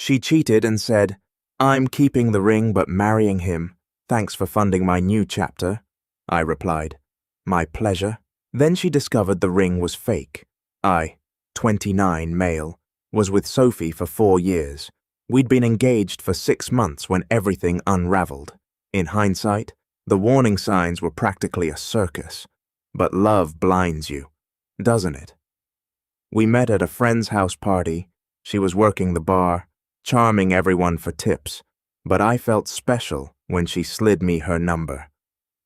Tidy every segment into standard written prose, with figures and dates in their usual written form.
She cheated and said, "I'm keeping the ring but marrying him. Thanks for funding my new chapter." I replied, "My pleasure." Then she discovered the ring was fake. I, 29, male, was with Sophie for 4 years. We'd been engaged for 6 months when everything unraveled. In hindsight, the warning signs were practically a circus. But love blinds you, doesn't it? We met at a friend's house party. She was working the bar, charming everyone for tips, but I felt special when she slid me her number.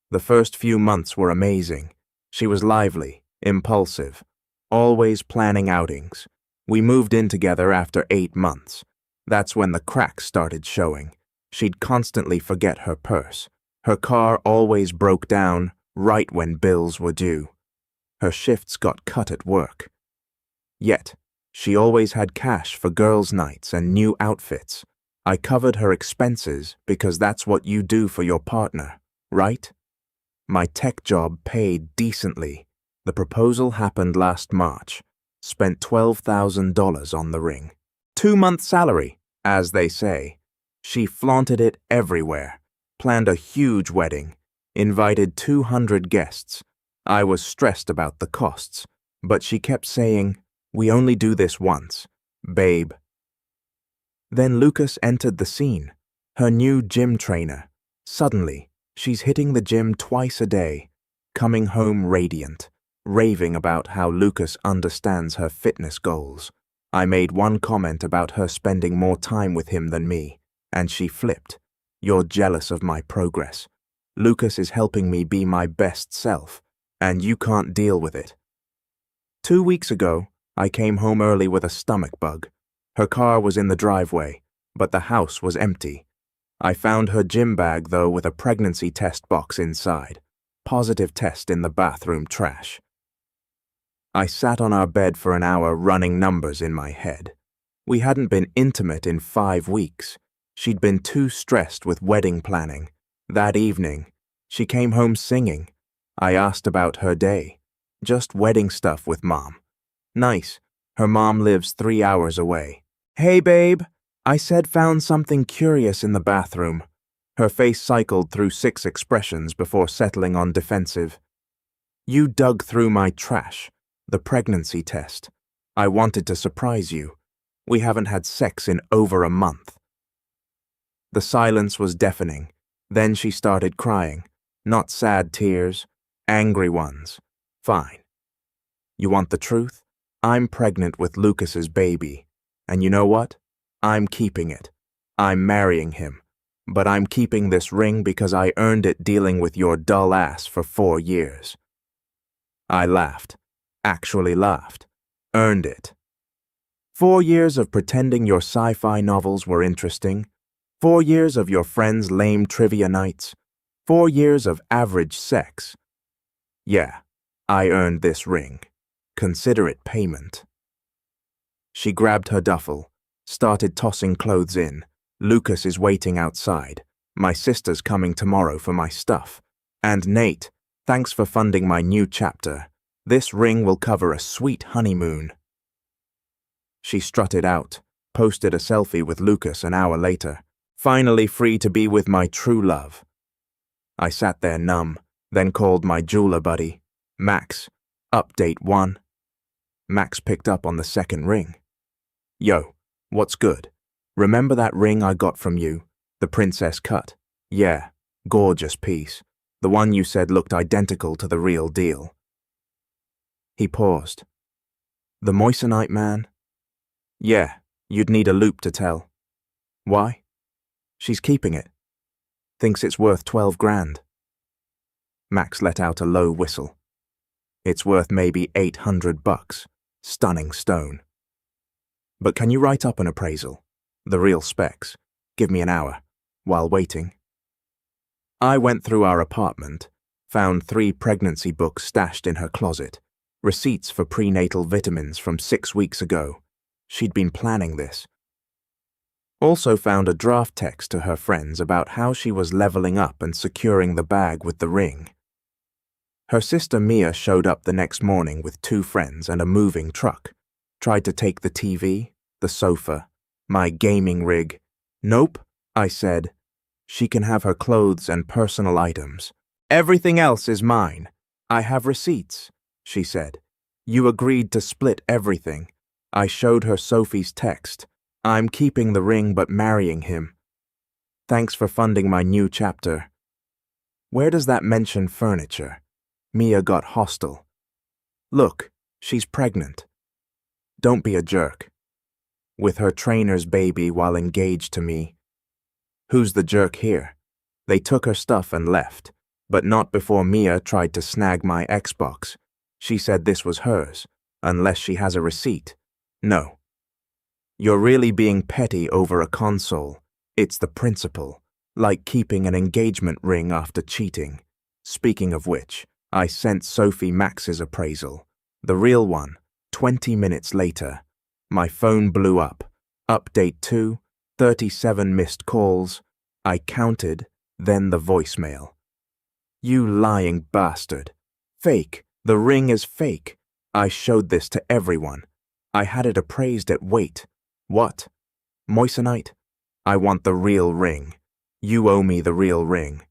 The first few months were amazing. She was lively, impulsive, always planning outings. We moved in together after 8 months. That's when the cracks started showing. She'd constantly forget her purse. Her car always broke down right when bills were due. Her shifts got cut at work. Yet, she always had cash for girls' nights and new outfits. I covered her expenses because that's what you do for your partner, right? My tech job paid decently. The proposal happened last March. Spent $12,000 on the ring. 2-month salary, as they say. She flaunted it everywhere. Planned a huge wedding. Invited 200 guests. I was stressed about the costs, but she kept saying, "We only do this once, babe." Then Lucas entered the scene, her new gym trainer. Suddenly, she's hitting the gym twice a day, coming home radiant, raving about how Lucas understands her fitness goals. I made one comment about her spending more time with him than me, and she flipped. "You're jealous of my progress. Lucas is helping me be my best self, and you can't deal with it." 2 weeks ago, I came home early with a stomach bug. Her car was in the driveway, but the house was empty. I found her gym bag, though, with a pregnancy test box inside. Positive test in the bathroom trash. I sat on our bed for an hour running numbers in my head. We hadn't been intimate in 5 weeks. She'd been too stressed with wedding planning. That evening, she came home singing. I asked about her day. "Just wedding stuff with Mom." "Nice. Her mom lives 3 hours away." "Hey, babe," I said, found something curious in the bathroom. Her face cycled through 6 expressions before settling on defensive. "You dug through my trash. The pregnancy test. I wanted to surprise you. We haven't had sex in over a month." The silence was deafening. Then she started crying. Not sad tears, angry ones. "Fine. You want the truth? I'm pregnant with Lucas's baby. And you know what? I'm keeping it. I'm marrying him. But I'm keeping this ring because I earned it dealing with your dull ass for 4 years." I laughed. Actually laughed. Earned it. 4 years of pretending your sci-fi novels were interesting. 4 years of your friends' lame trivia nights. 4 years of average sex. Yeah, I earned this ring. Consider it payment. She grabbed her duffel, started tossing clothes in. "Lucas is waiting outside. My sister's coming tomorrow for my stuff. And Nate, thanks for funding my new chapter. This ring will cover a sweet honeymoon." She strutted out, posted a selfie with Lucas an hour later. Finally free to be with my true love. I sat there numb, then called my jeweler buddy. "Max, update 1. Max picked up on the second ring. "Yo, what's good? Remember that ring I got from you? The princess cut? Yeah, gorgeous piece. The one you said looked identical to the real deal." He paused. "The moissanite man?" "Yeah, you'd need a loop to tell." "Why?" "She's keeping it. Thinks it's worth 12 grand. Max let out a low whistle. "It's worth maybe $800. Stunning stone. But can you write up an appraisal? The real specs. Give me an hour. While waiting." I went through our apartment, found 3 pregnancy books stashed in her closet, receipts for prenatal vitamins from 6 weeks ago. She'd been planning this. Also found a draft text to her friends about how she was leveling up and securing the bag with the ring. Her sister Mia showed up the next morning with 2 friends and a moving truck. Tried to take the TV, the sofa, My gaming rig. Nope, I said. She can have her clothes and personal items. Everything else is mine. I have receipts, she said. You agreed to split everything. I showed her Sophie's text. I'm keeping the ring but marrying him. Thanks for funding my new chapter. Where does that mention furniture? Mia got hostile. Look, she's pregnant. Don't be a jerk. With her trainer's baby while engaged to me. Who's the jerk here? They took her stuff and left, but not before Mia tried to snag my Xbox. She said this was hers, unless she has a receipt. No. You're really being petty over a console. It's the principle, like keeping an engagement ring after cheating. Speaking of which, I sent Sophie Max's appraisal, the real one, 20 minutes later. My phone blew up. Update 2, 37 missed calls. I counted, then the voicemail. You lying bastard. Fake. The ring is fake. I showed this to everyone. I had it appraised at weight. What? Moissanite? I want the real ring. You owe me the real ring.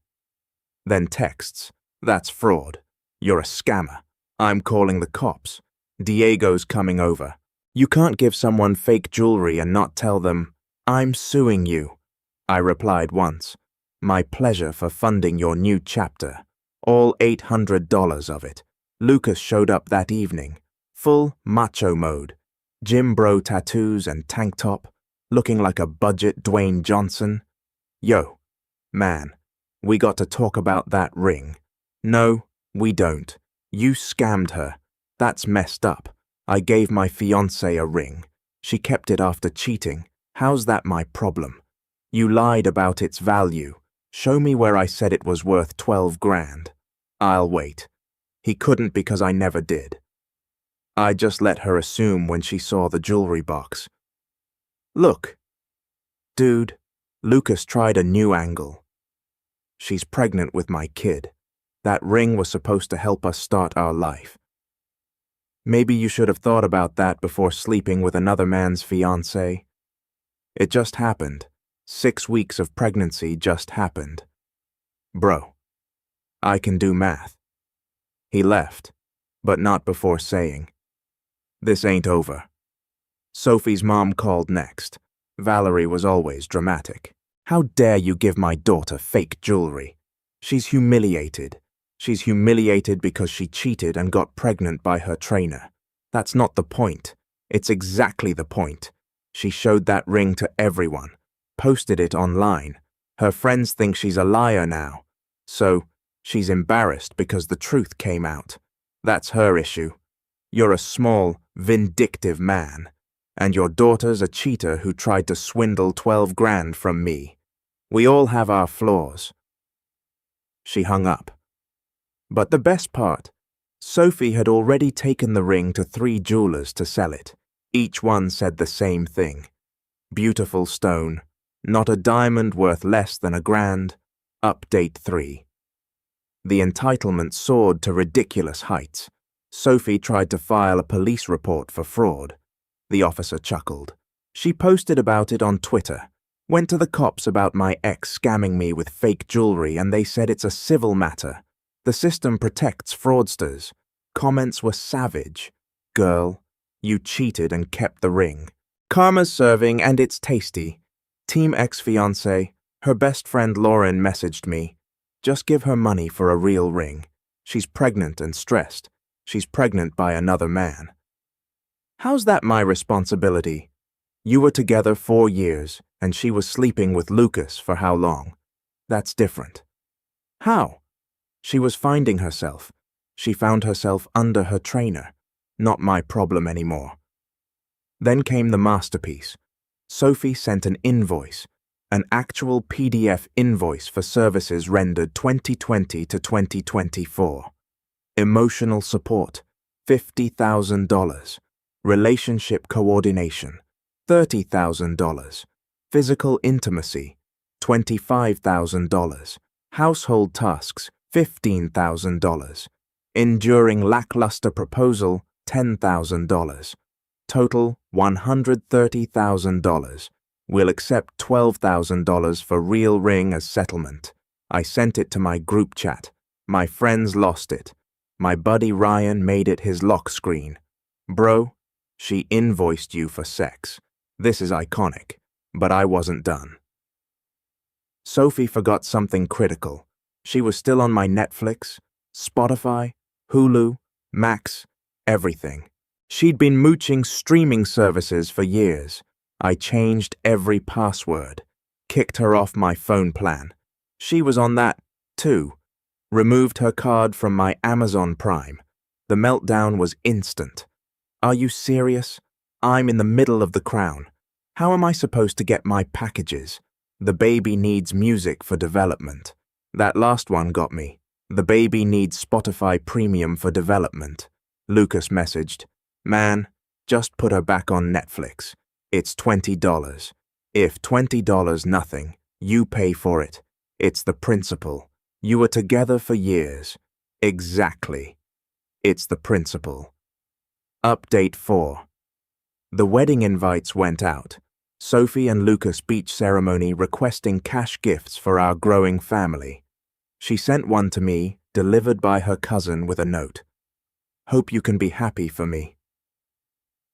Then texts. That's fraud. You're a scammer. I'm calling the cops. Diego's coming over. You can't give someone fake jewelry and not tell them, I'm suing you. I replied once. My pleasure for funding your new chapter. All $800 of it. Lucas showed up that evening. Full macho mode. Gym bro tattoos and tank top. Looking like a budget Dwayne Johnson. Yo, man, we got to talk about that ring. No, we don't. You scammed her. That's messed up. I gave my fiancée a ring. She kept it after cheating. How's that my problem? You lied about its value. Show me where I said it was worth 12 grand. I'll wait. He couldn't because I never did. I just let her assume when she saw the jewelry box. Look. Dude, Lucas tried a new angle. She's pregnant with my kid. That ring was supposed to help us start our life. Maybe you should have thought about that before sleeping with another man's fiancée. It just happened. 6 weeks of pregnancy just happened. Bro, I can do math. He left, but not before saying, this ain't over. Sophie's mom called next. Valerie was always dramatic. How dare you give my daughter fake jewelry? She's humiliated. She's humiliated because she cheated and got pregnant by her trainer. That's not the point. It's exactly the point. She showed that ring to everyone, posted it online. Her friends think she's a liar now. So, she's embarrassed because the truth came out. That's her issue. You're a small, vindictive man, and your daughter's a cheater who tried to swindle 12 grand from me. We all have our flaws. She hung up. But the best part, Sophie had already taken the ring to 3 jewelers to sell it. Each one said the same thing. Beautiful stone, not a diamond worth less than $1 grand. Update 3. The entitlement soared to ridiculous heights. Sophie tried to file a police report for fraud. The officer chuckled. She posted about it on Twitter. Went to the cops about my ex scamming me with fake jewelry and they said it's a civil matter. The system protects fraudsters. Comments were savage. Girl, you cheated and kept the ring. Karma's serving and it's tasty. Team ex-fiancée, her best friend Lauren messaged me. Just give her money for a real ring. She's pregnant and stressed. She's pregnant by another man. How's that my responsibility? You were together 4 years and she was sleeping with Lucas for how long? That's different. How? She was finding herself. She found herself under her trainer. Not my problem anymore. Then came the masterpiece. Sophie sent an invoice, an actual PDF invoice for services rendered 2020 to 2024. Emotional support, $50,000. Relationship coordination, $30,000. Physical intimacy, $25,000. Household tasks, $15,000. Enduring lackluster proposal, $10,000. Total $130,000. We'll accept $12,000 for real ring as settlement. I sent it to my group chat. My friends lost it. My buddy Ryan made it his lock screen. Bro, she invoiced you for sex. This is iconic, but I wasn't done. Sophie forgot something critical. She was still on my Netflix, Spotify, Hulu, Max, everything. She'd been mooching streaming services for years. I changed every password, kicked her off my phone plan. She was on that, too. Removed her card from my Amazon Prime. The meltdown was instant. Are you serious? I'm in the middle of The Crown. How am I supposed to get my packages? The baby needs music for development. That last one got me. The baby needs Spotify Premium for development. Lucas messaged, "Man, just put her back on Netflix. It's $20. If $20 nothing, you pay for it. It's the principle. You were together for years." Exactly. It's the principle. Update 4. The wedding invites went out. Sophie and Lucas beach ceremony requesting cash gifts for our growing family. She sent one to me, delivered by her cousin with a note. "Hope you can be happy for me."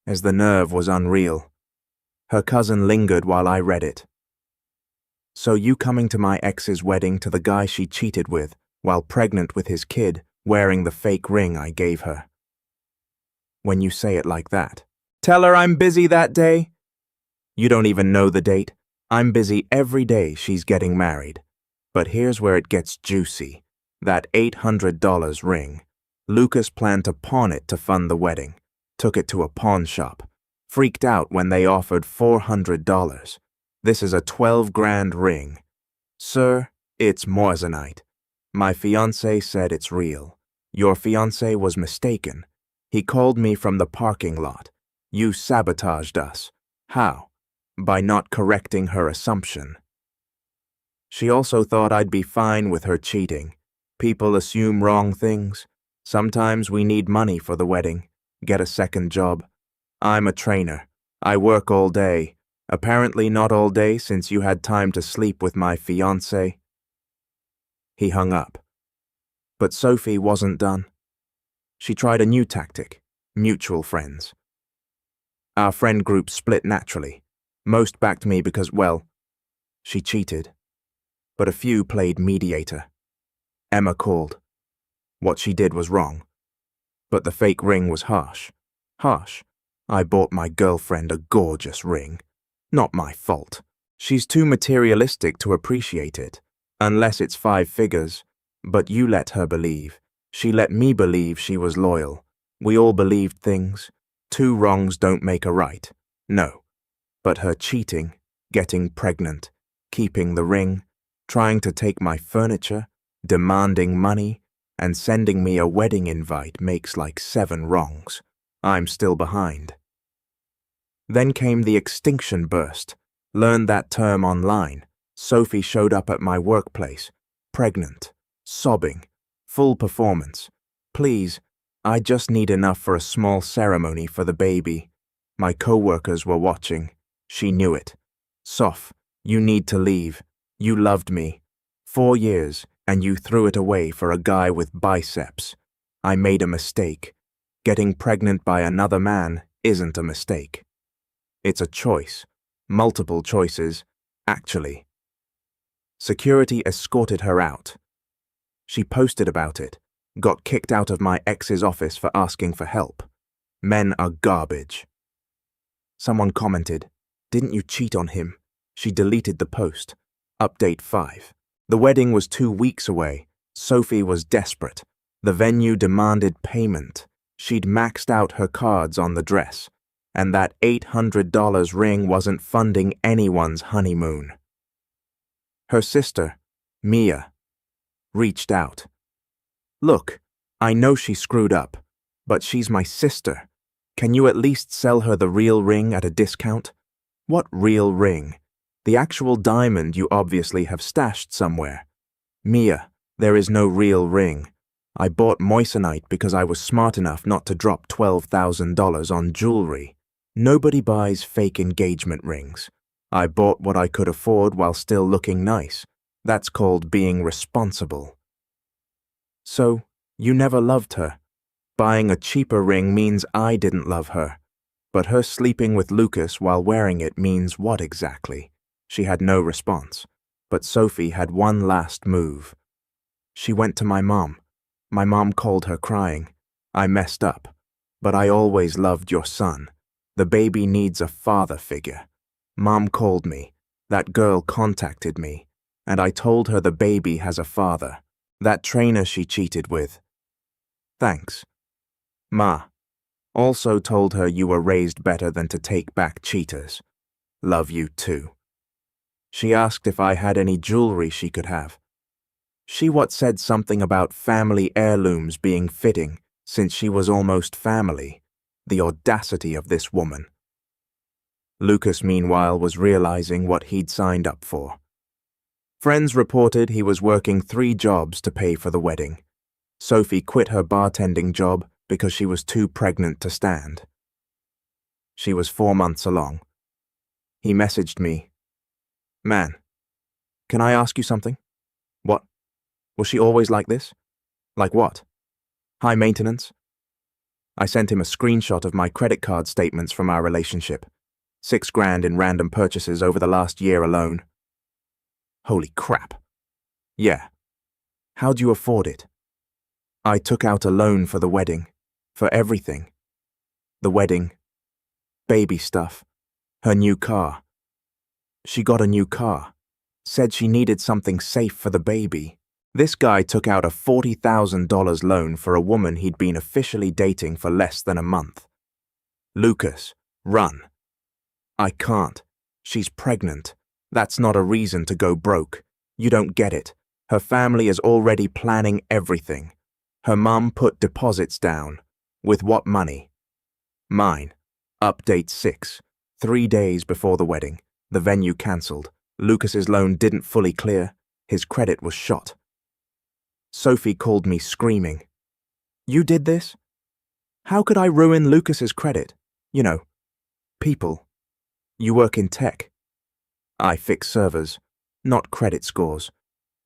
As the nerve was unreal. Her cousin lingered while I read it. "So you coming to my ex's wedding to the guy she cheated with, while pregnant with his kid, wearing the fake ring I gave her." When you say it like that. "Tell her I'm busy that day." You don't even know the date. I'm busy every day she's getting married. But here's where it gets juicy. That $800 ring. Lucas planned to pawn it to fund the wedding. Took it to a pawn shop. Freaked out when they offered $400. This is a 12 grand ring. "Sir, it's moissanite. My fiancé said it's real. Your fiancé was mistaken. He called me from the parking lot. You sabotaged us. How? By not correcting her assumption." She also thought I'd be fine with her cheating. People assume wrong things. Sometimes we need money for the wedding. Get a second job. I'm a trainer. I work all day. Apparently not all day since you had time to sleep with my fiancé. He hung up. But Sophie wasn't done. She tried a new tactic. Mutual friends. Our friend group split naturally. Most backed me because, well, she cheated. But a few played mediator. Emma called. What she did was wrong. But the fake ring was harsh. Harsh. I bought my girlfriend a gorgeous ring. Not my fault. She's too materialistic to appreciate it, unless it's 5 figures. But you let her believe. She let me believe she was loyal. We all believed things. 2 wrongs don't make a right. No. But her cheating, getting pregnant, keeping the ring, trying to take my furniture, demanding money, and sending me a wedding invite makes like 7 wrongs. I'm still behind. Then came the extinction burst. Learned that term online. Sophie showed up at my workplace, pregnant, sobbing, full performance. "Please, I just need enough for a small ceremony for the baby." My co-workers were watching. She knew it. "Soph, you need to leave. You loved me. 4 years, and you threw it away for a guy with biceps. I made a mistake. Getting pregnant by another man isn't a mistake. It's a choice. Multiple choices, actually." Security escorted her out. She posted about it. Got kicked out of my ex's office for asking for help. Men are garbage. Someone commented, "Didn't you cheat on him?" She deleted the post. Update 5. The wedding was 2 weeks away. Sophie was desperate. The venue demanded payment. She'd maxed out her cards on the dress. And that $800 ring wasn't funding anyone's honeymoon. Her sister, Mia, reached out. "Look, I know she screwed up, but she's my sister. Can you at least sell her the real ring at a discount?" "What real ring? The actual diamond you obviously have stashed somewhere." "Mia, there is no real ring. I bought moissanite because I was smart enough not to drop $12,000 on jewelry. Nobody buys fake engagement rings. I bought what I could afford while still looking nice. That's called being responsible. So, you never loved her. Buying a cheaper ring means I didn't love her. But her sleeping with Lucas while wearing it means what exactly? She had no response. But Sophie had one last move. She went to my mom. My mom called her crying. I messed up. But I always loved your son. The baby needs a father figure. Mom called me. That girl contacted me. And I told her the baby has a father. That trainer she cheated with. Thanks. Ma. Also told her you were raised better than to take back cheaters. Love you too. She asked if I had any jewelry she could have. She said something about family heirlooms being fitting since she was almost family. The audacity of this woman. Lucas, meanwhile, was realizing what he'd signed up for. Friends reported he was working 3 jobs to pay for the wedding. Sophie quit her bartending job because she was too pregnant to stand. She was 4 months along. He messaged me. Man, can I ask you something? What? Was she always like this? Like what? High maintenance? I sent him a screenshot of my credit card statements from our relationship. $6 grand in random purchases over the last year alone. Holy crap. Yeah. How'd you afford it? I took out a loan for the wedding. For everything. The wedding. Baby stuff. Her new car. She got a new car. Said she needed something safe for the baby. This guy took out a $40,000 loan for a woman he'd been officially dating for less than a month. Lucas, run. I can't. She's pregnant. That's not a reason to go broke. You don't get it. Her family is already planning everything. Her mum put deposits down. With what money? Mine. Update 6. 3 days before the wedding. The venue cancelled. Lucas's loan didn't fully clear. His credit was shot. Sophie called me screaming. You did this? How could I ruin Lucas's credit? You know, people. You work in tech. I fix servers, not credit scores.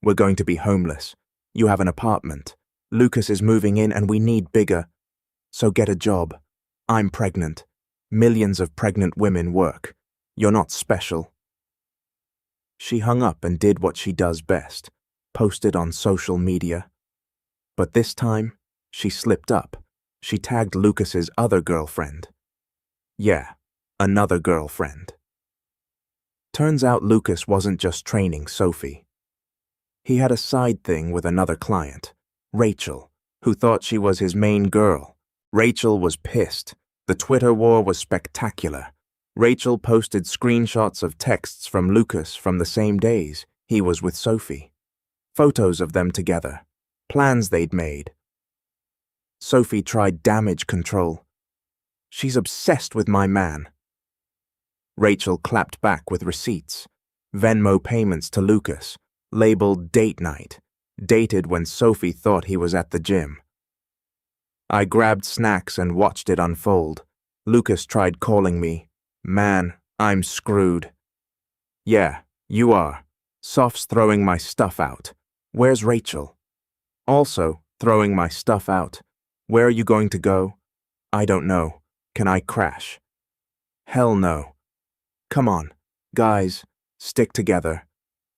We're going to be homeless. You have an apartment. Lucas is moving in and we need bigger. So get a job. I'm pregnant. Millions of pregnant women work. You're not special. She hung up and did what she does best, posted on social media. But this time, she slipped up. She tagged Lucas's other girlfriend. Yeah, another girlfriend. Turns out Lucas wasn't just training Sophie. He had a side thing with another client, Rachel, who thought she was his main girl. Rachel was pissed. The Twitter war was spectacular. Rachel posted screenshots of texts from Lucas from the same days he was with Sophie. Photos of them together. Plans they'd made. Sophie tried damage control. She's obsessed with my man. Rachel clapped back with receipts. Venmo payments to Lucas, labeled date night, dated when Sophie thought he was at the gym. I grabbed snacks and watched it unfold. Lucas tried calling me. Man, I'm screwed. Yeah, you are. Soph's throwing my stuff out. Where's Rachel? Also, throwing my stuff out. Where are you going to go? I don't know. Can I crash? Hell no. Come on, guys, stick together.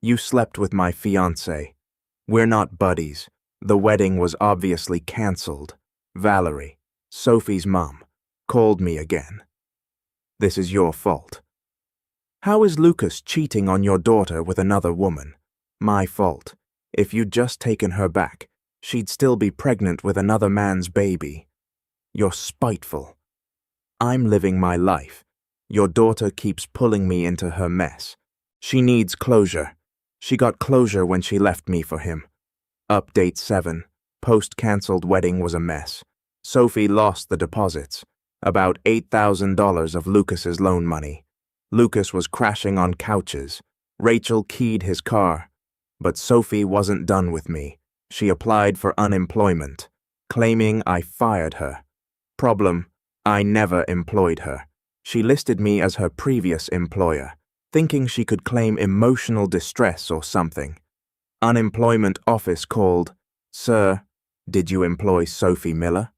You slept with my fiancée. We're not buddies. The wedding was obviously cancelled. Valerie, Sophie's mom, called me again. This is your fault. How is Lucas cheating on your daughter with another woman? My fault. If you'd just taken her back, she'd still be pregnant with another man's baby. You're spiteful. I'm living my life. Your daughter keeps pulling me into her mess. She needs closure. She got closure when she left me for him. Update 7. Post-cancelled wedding was a mess. Sophie lost the deposits. About $8,000 of Lucas's loan money. Lucas was crashing on couches. Rachel keyed his car. But Sophie wasn't done with me. She applied for unemployment, claiming I fired her. Problem, I never employed her. She listed me as her previous employer. thinking she could claim emotional distress or something. Unemployment office called. Sir, did you employ Sophie Miller?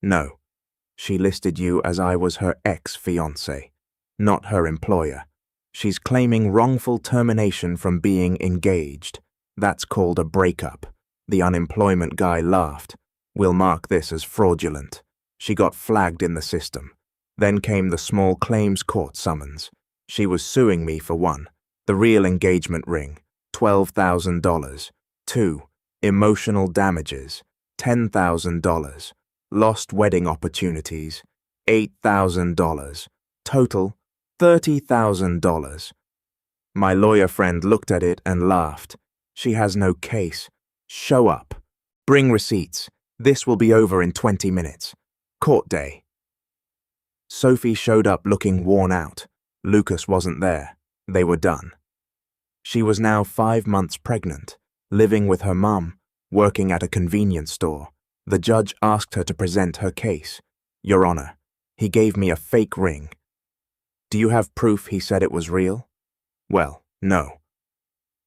No. She listed you as I was her ex-fiancé, not her employer. She's claiming wrongful termination from being engaged. That's called a breakup. The unemployment guy laughed. We'll mark this as fraudulent. She got flagged in the system. Then came the small claims court summons. She was suing me for 1, the real engagement ring, $12,000. 2, emotional damages, $10,000. Lost wedding opportunities, $8,000. Total, $30,000. My lawyer friend looked at it and laughed. She has no case. Show up. Bring receipts. This will be over in 20 minutes. Court day. Sophie showed up looking worn out. Lucas wasn't there. They were done. She was now 5 months pregnant, living with her mum, working at a convenience store. The judge asked her to present her case. Your Honor, he gave me a fake ring. Do you have proof he said it was real? Well, no.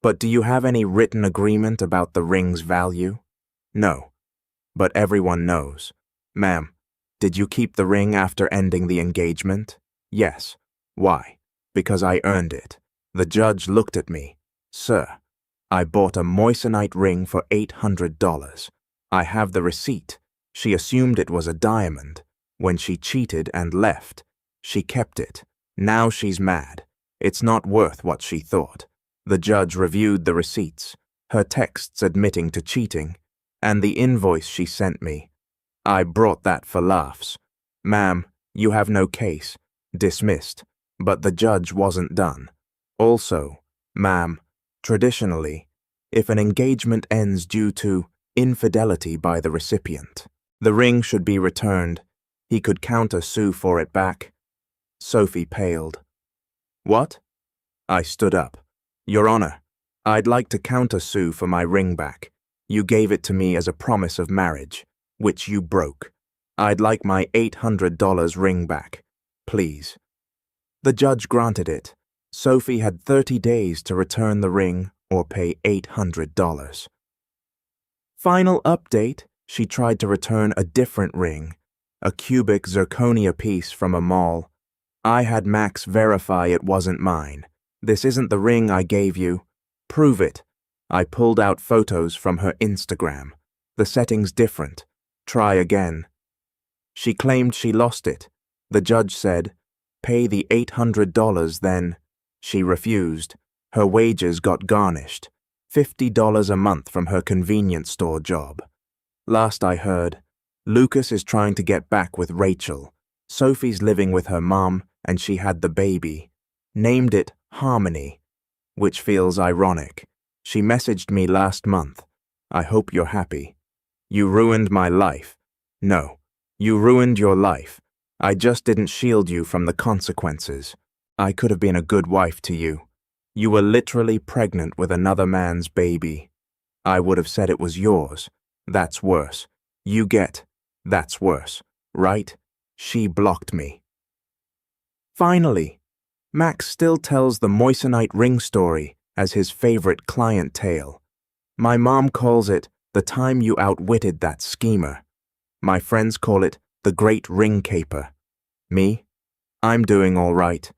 But do you have any written agreement about the ring's value? No. But everyone knows. Ma'am, did you keep the ring after ending the engagement? Yes. Why? Because I earned it. The judge looked at me. Sir, I bought a moissanite ring for $800. I have the receipt. She assumed it was a diamond. When she cheated and left, she kept it. Now she's mad. It's not worth what she thought. The judge reviewed the receipts, her texts admitting to cheating, and the invoice she sent me. I brought that for laughs. Ma'am, you have no case. Dismissed. But the judge wasn't done. Also, ma'am, traditionally, if an engagement ends due to infidelity by the recipient, the ring should be returned. He could counter-sue for it back. Sophie paled. What? I stood up. Your Honor, I'd like to counter-sue for my ring back. You gave it to me as a promise of marriage, which you broke. I'd like my $800 ring back. Please. The judge granted it. Sophie had 30 days to return the ring or pay $800. Final update, she tried to return a different ring, a cubic zirconia piece from a mall. I had Max verify it wasn't mine. This isn't the ring I gave you. Prove it. I pulled out photos from her Instagram. The setting's different. Try again. She claimed she lost it. The judge said, pay the $800 then. She refused. Her wages got garnished. $50 a month from her convenience store job. Last I heard, Lucas is trying to get back with Rachel. Sophie's living with her mom, and she had the baby. Named it Harmony, which feels ironic. She messaged me last month. I hope you're happy. You ruined my life. No, you ruined your life. I just didn't shield you from the consequences. I could have been a good wife to you. You were literally pregnant with another man's baby. I would have said it was yours. That's worse. You get, that's worse, right? She blocked me. Finally, Max still tells the moissanite ring story as his favorite client tale. My mom calls it the time you outwitted that schemer. My friends call it the great ring caper. Me? I'm doing all right,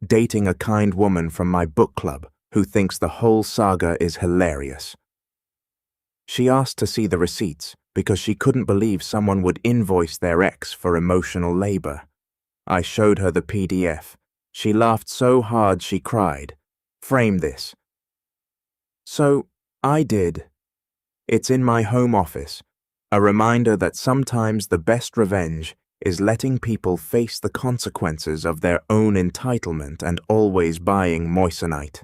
dating a kind woman from my book club who thinks the whole saga is hilarious. She asked to see the receipts because she couldn't believe someone would invoice their ex for emotional labor. I showed her the PDF. She laughed so hard she cried. Frame this. So, I did. It's in my home office, a reminder that sometimes the best revenge is letting people face the consequences of their own entitlement and always buying moissanite.